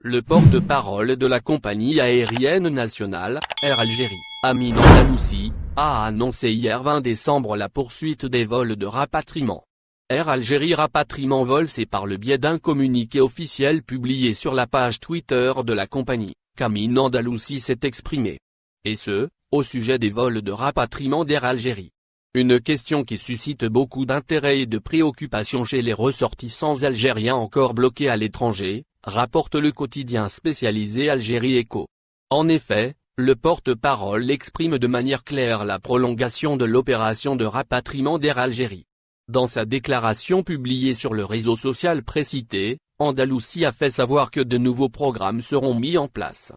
Le porte-parole de la compagnie aérienne nationale, Air Algérie, Amin Andaloussi, a annoncé hier 20 décembre la poursuite des vols de rapatriement. Air Algérie Rapatriement Vol, c'est par le biais d'un communiqué officiel publié sur la page Twitter de la compagnie, qu'Amin Andaloussi s'est exprimé. Et ce, au sujet des vols de rapatriement d'Air Algérie. Une question qui suscite beaucoup d'intérêt et de préoccupation chez les ressortissants algériens encore bloqués à l'étranger, rapporte le quotidien spécialisé Algérie Echo. En effet, le porte-parole exprime de manière claire la prolongation de l'opération de rapatriement d'Air Algérie. Dans sa déclaration publiée sur le réseau social précité, Andaloussi a fait savoir que de nouveaux programmes seront mis en place.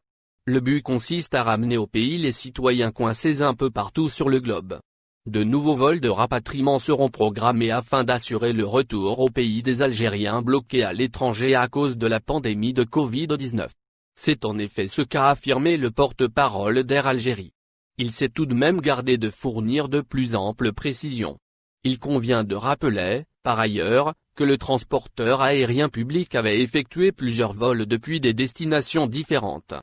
Le but consiste à ramener au pays les citoyens coincés un peu partout sur le globe. De nouveaux vols de rapatriement seront programmés afin d'assurer le retour au pays des Algériens bloqués à l'étranger à cause de la pandémie de Covid-19. C'est en effet ce qu'a affirmé le porte-parole d'Air Algérie. Il s'est tout de même gardé de fournir de plus amples précisions. Il convient de rappeler, par ailleurs, que le transporteur aérien public avait effectué plusieurs vols depuis des destinations différentes.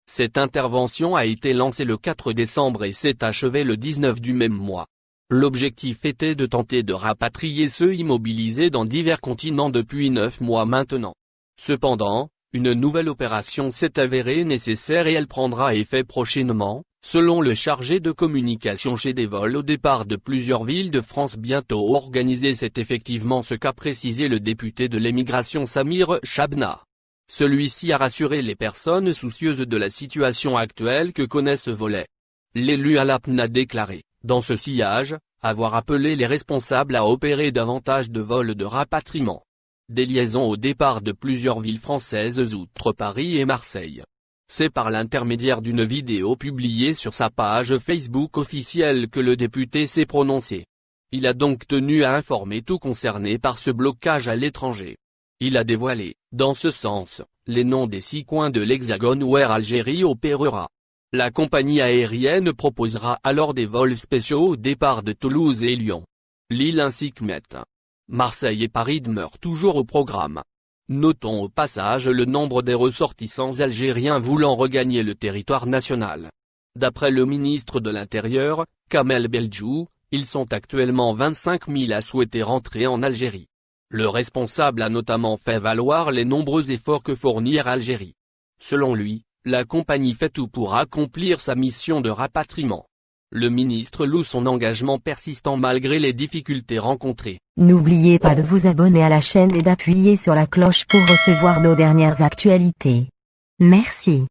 Cette intervention a été lancée le 4 décembre et s'est achevée le 19 du même mois. L'objectif était de tenter de rapatrier ceux immobilisés dans divers continents depuis 9 mois maintenant. Cependant, une nouvelle opération s'est avérée nécessaire et elle prendra effet prochainement, selon le chargé de communication chez des vols au départ de plusieurs villes de France bientôt organisés. C'est effectivement ce qu'a précisé le député de l'émigration Samir Chabna. Celui-ci a rassuré les personnes soucieuses de la situation actuelle que connaît ce volet. L'élu Alapn a déclaré, dans ce sillage, avoir appelé les responsables à opérer davantage de vols de rapatriement. Des liaisons au départ de plusieurs villes françaises outre Paris et Marseille. C'est par l'intermédiaire d'une vidéo publiée sur sa page Facebook officielle que le député s'est prononcé. Il a donc tenu à informer tout concerné par ce blocage à l'étranger. Il a dévoilé, dans ce sens, les noms des 6 coins de l'Hexagone où Air Algérie opérera. La compagnie aérienne proposera alors des vols spéciaux au départ de Toulouse et Lyon. Lille ainsi que Metz. Marseille et Paris demeurent toujours au programme. Notons au passage le nombre des ressortissants algériens voulant regagner le territoire national. D'après le ministre de l'Intérieur, Kamel Beldjou, ils sont actuellement 25 000 à souhaiter rentrer en Algérie. Le responsable a notamment fait valoir les nombreux efforts que fournit Air Algérie. Selon lui, la compagnie fait tout pour accomplir sa mission de rapatriement. Le ministre loue son engagement persistant malgré les difficultés rencontrées. N'oubliez pas de vous abonner à la chaîne et d'appuyer sur la cloche pour recevoir nos dernières actualités. Merci.